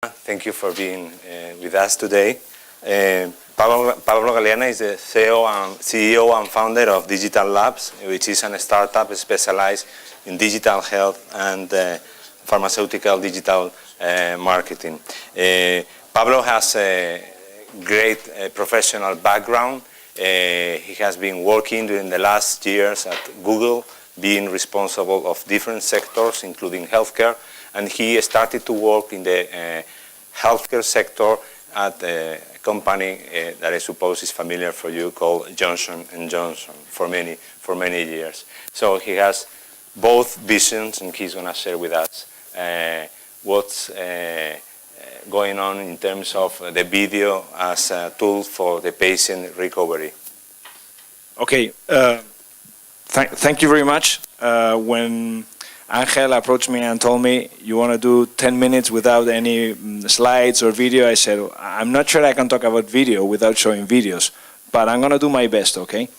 Thank you for being with us today. Pablo Galiana is the CEO and founder of Digital Labs, which is a startup specialized in digital health and pharmaceutical digital marketing. Pablo has a great professional background. He has been working during the last years at Google, being responsible of different sectors, including healthcare, and he started to work in the healthcare sector at a company that I suppose is familiar for you, called Johnson & Johnson, for many years. So he has both visions, and he's going to share with us what's going on in terms of the video as a tool for the patient recovery. Okay, thank you very much. When Angel approached me and told me, you want to do 10 minutes without any slides or video, I said, I'm not sure I can talk about video without showing videos, but I'm going to do my best, okay?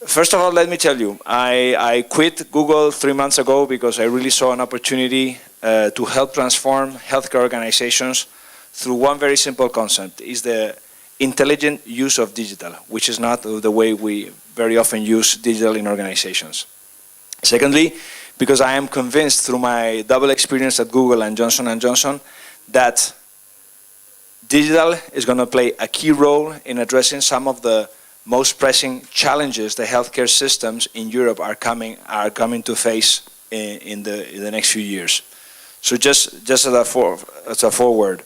First of all, let me tell you, I quit Google 3 months ago because I really saw an opportunity to help transform healthcare organizations through one very simple concept, is the intelligent use of digital, which is not the way we very often use digital in organizations. Secondly, because I am convinced through my double experience at Google and Johnson & Johnson that digital is going to play a key role in addressing some of the most pressing challenges the healthcare systems in Europe are coming to face in the next few years. So just as a forward.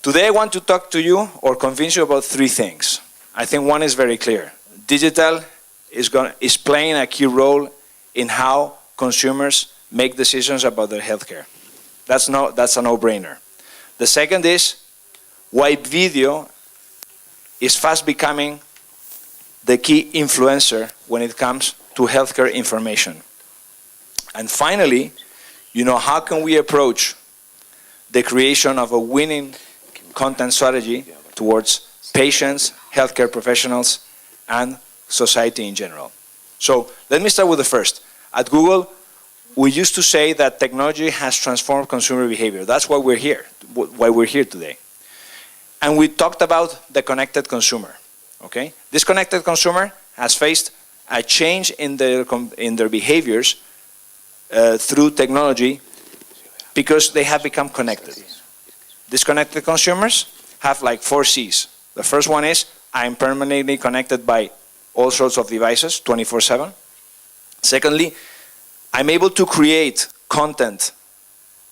Today I want to talk to you or convince you about three things. I think one is very clear. Digital is playing a key role in how consumers make decisions about their healthcare. That's a no-brainer. The second is why video is fast becoming the key influencer when it comes to healthcare information. And finally, how can we approach the creation of a winning content strategy towards patients, healthcare professionals, and society in general. So let me start with the first. At Google, we used to say that technology has transformed consumer behavior. That's why we're here today. And we talked about the connected consumer. Okay? This connected consumer has faced a change in their behaviors through technology because they have become connected. These connected consumers have like 4 C's. The first one is, I'm permanently connected by all sorts of devices, 24/7. Secondly, I'm able to create content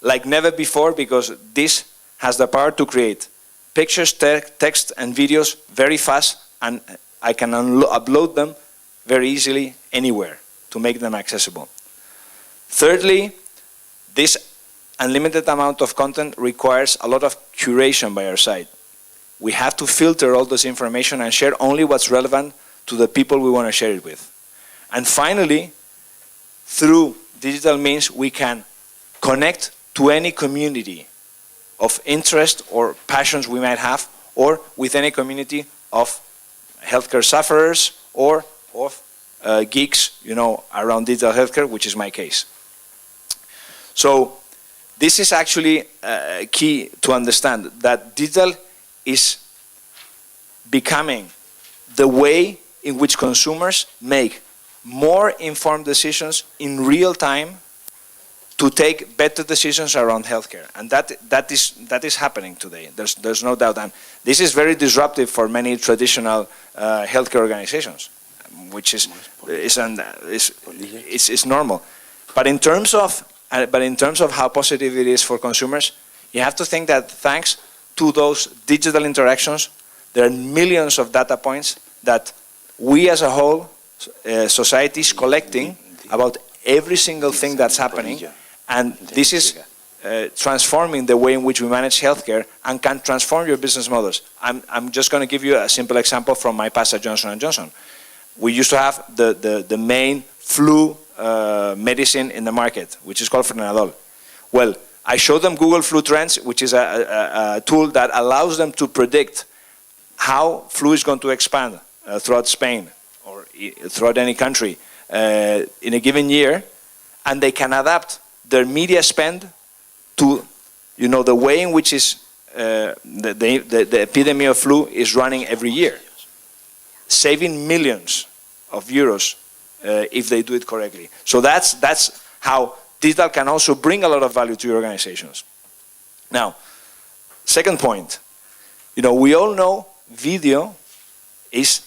like never before because this has the power to create pictures, text, and videos very fast, and I can upload them very easily anywhere to make them accessible. Thirdly, this unlimited amount of content requires a lot of curation by our side. We have to filter all this information and share only what's relevant to the people we want to share it with. And finally, through digital means, we can connect to any community of interest or passions we might have, or with any community of healthcare sufferers or of geeks, around digital healthcare, which is my case. So this is actually key to understand, that digital is becoming the way in which consumers make more informed decisions in real time to take better decisions around healthcare. And that is happening today. There's no doubt. And this is very disruptive for many traditional healthcare organizations, which is normal. But in terms of how positive it is for consumers, you have to think that thanks to those digital interactions, there are millions of data points that we as a whole, society is collecting about every single thing that's happening, and this is transforming the way in which we manage healthcare and can transform your business models. I'm just going to give you a simple example from my past at Johnson & Johnson. We used to have the main flu medicine in the market, which is called Frenadol. Well, I showed them Google Flu Trends, which is a tool that allows them to predict how flu is going to expand throughout Spain or throughout any country in a given year, and they can adapt their media spend to the way in which the epidemic of flu is running every year, saving millions of euros if they do it correctly. So that's how digital can also bring a lot of value to your organizations. Now, second point, we all know video is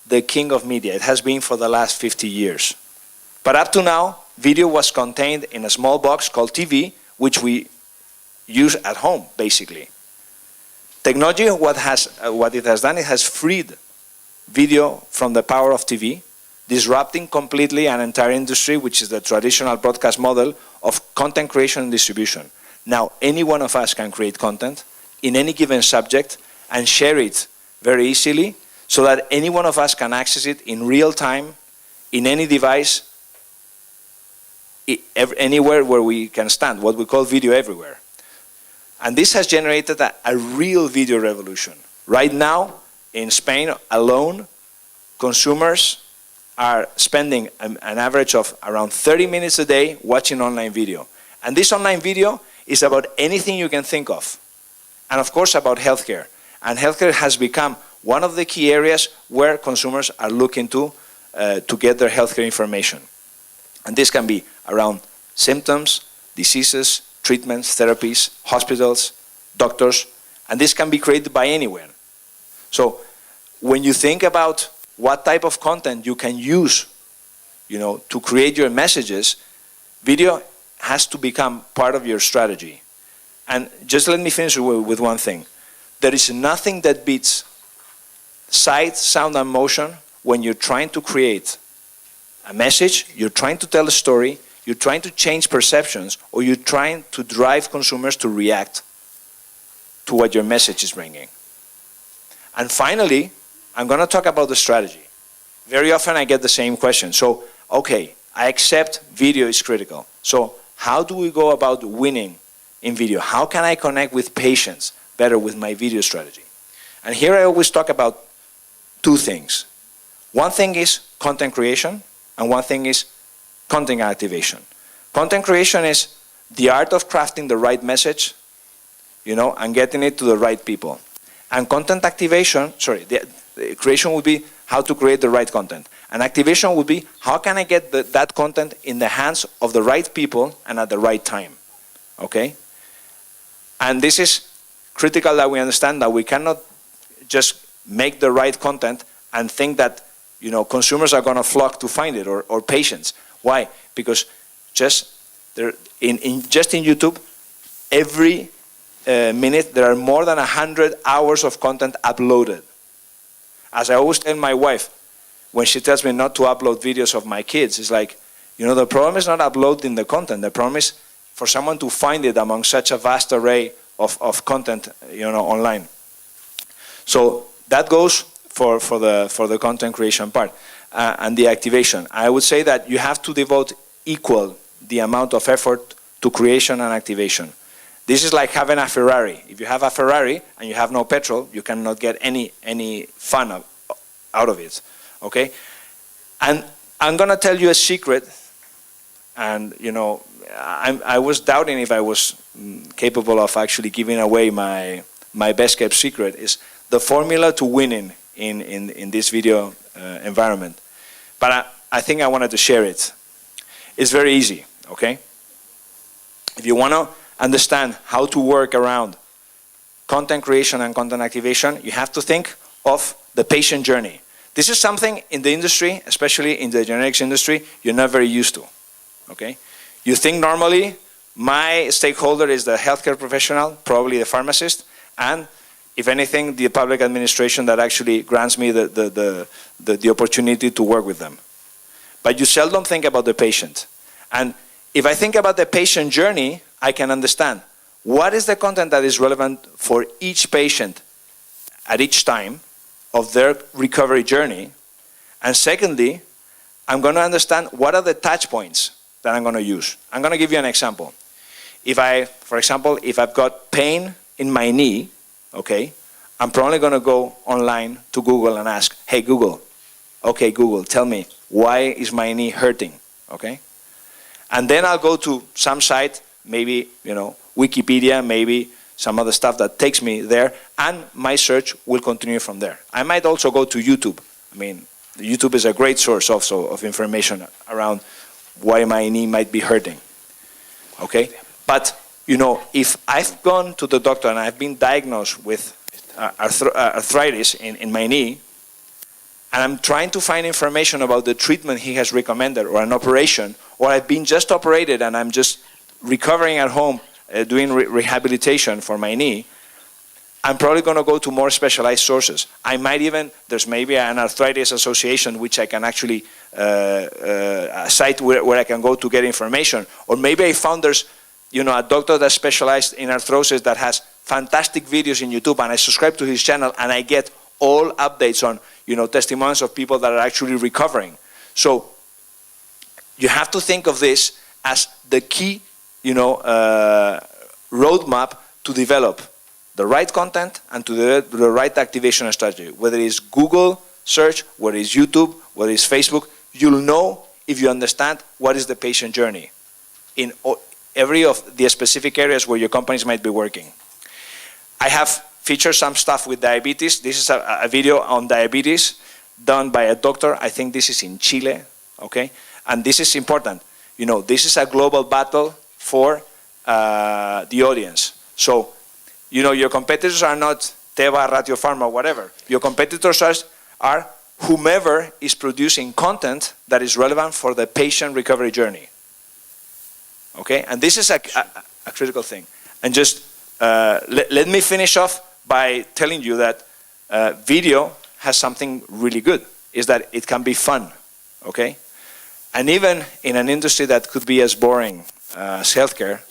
the king of media. It has been for the last 50 years. But up to now, video was contained in a small box called TV, which we use at home, basically. Technology, what it has done, it has freed video from the power of TV, disrupting completely an entire industry, which is the traditional broadcast model of content creation and distribution. Now, any one of us can create content in any given subject and share it very easily so that any one of us can access it in real time, in any device, anywhere where we can stand, what we call video everywhere. And this has generated a real video revolution. Right now, in Spain alone, consumers are spending an average of around 30 minutes a day watching online video. And this online video is about anything you can think of. And of course about healthcare. And healthcare has become one of the key areas where consumers are looking to get their healthcare information. And this can be around symptoms, diseases, treatments, therapies, hospitals, doctors, and this can be created by anyone. So when you think about what type of content you can use, to create your messages, video has to become part of your strategy. And just let me finish with one thing. There is nothing that beats sight, sound, and motion when you're trying to create a message, you're trying to tell a story, you're trying to change perceptions, or you're trying to drive consumers to react to what your message is bringing. And finally, I'm going to talk about the strategy. Very often I get the same question. So, okay, I accept video is critical. So how do we go about winning in video? How can I connect with patients better with my video strategy? And here I always talk about two things. One thing is content creation, and one thing is content activation. Content creation is the art of crafting the right message, and getting it to the right people. And content activation, the creation would be how to create the right content. And activation would be how can I get that content in the hands of the right people and at the right time, okay? And this is critical that we understand that we cannot just make the right content and think that consumers are going to flock to find it, or patients. Why? Because just in YouTube, every minute there are more than 100 hours of content uploaded. As I always tell my wife, when she tells me not to upload videos of my kids, it's like, the problem is not uploading the content. The problem is for someone to find it among such a vast array of content, online. So that goes for the content creation part and the activation. I would say that you have to devote equal the amount of effort to creation and activation. This is like having a Ferrari. If you have a Ferrari and you have no petrol, you cannot get any fun out of it, okay? And I'm gonna tell you a secret, and I was doubting if I was capable of actually giving away my best kept secret, is the formula to winning in this video environment. But I think I wanted to share it. It's very easy, okay? If you wanna understand how to work around content creation and content activation, you have to think of the patient journey. This is something in the industry, especially in the generics industry, you're not very used to, okay? You think normally, my stakeholder is the healthcare professional, probably the pharmacist, and if anything, the public administration that actually grants me the opportunity to work with them. But you seldom think about the patient. And if I think about the patient journey, I can understand what is the content that is relevant for each patient at each time of their recovery journey. And secondly, I'm going to understand what are the touch points that I'm going to use. I'm going to give you an example. For example, if I've got pain in my knee, okay, I'm probably going to go online to Google and ask, hey Google, okay Google, tell me, why is my knee hurting, okay? And then I'll go to some site, maybe, Wikipedia, maybe some other stuff that takes me there, and my search will continue from there. I might also go to YouTube. I mean, YouTube is a great source also of information around why my knee might be hurting. Okay? But, you know, if I've gone to the doctor and I've been diagnosed with arthritis in my knee, and I'm trying to find information about the treatment he has recommended or an operation, or I've been just operated and I'm just recovering at home, doing rehabilitation for my knee, I'm probably going to go to more specialized sources. I might even, there's maybe an arthritis association which I can actually, a site where I can go to get information. Or maybe I found there's, you know, a doctor that's specialized in arthrosis that has fantastic videos in YouTube, and I subscribe to his channel and I get all updates on, you know, testimonials of people that are actually recovering. So you have to think of this as the key, you know, roadmap to develop the right content and to the right activation strategy. Whether it's Google search, whether it's YouTube, whether it's Facebook, you'll know if you understand what is the patient journey in every of the specific areas where your companies might be working. I have featured some stuff with diabetes. This is a video on diabetes done by a doctor. I think this is in Chile, okay? And this is important. You know, this is a global battle for the audience. So, you know, your competitors are not Teva, Ratio Pharma, whatever. Your competitors are whomever is producing content that is relevant for the patient recovery journey. Okay? And this is a critical thing. And just let me finish off by telling you that video has something really good, is that it can be fun. Okay? And even in an industry that could be as boring as healthcare,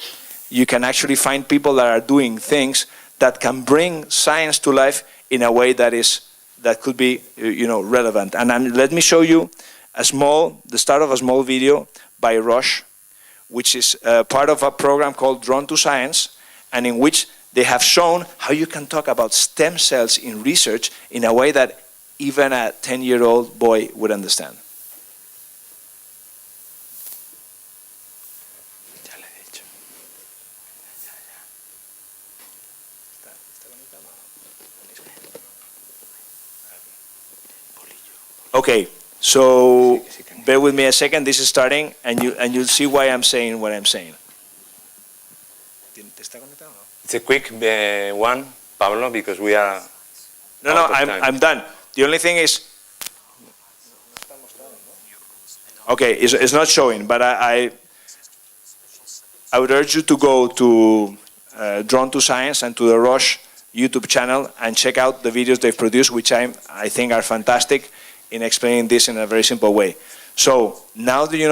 you can actually find people that are doing things that can bring science to life in a way that could be, you know, relevant. And let me show you the start of a small video by Roche, which is part of a program called Drawn to Science, and in which they have shown how you can talk about stem cells in research in a way that even a 10-year-old boy would understand. Okay, so bear with me a second. This is starting, and you'll see why I'm saying what I'm saying. It's a quick one, Pablo, because we are. No, I'm done. The only thing is. Okay, it's not showing, but I would urge you to go to Drawn to Science and to the Roche YouTube channel and check out the videos they've produced, which I think are fantastic in explaining this in a very simple way. So now that you know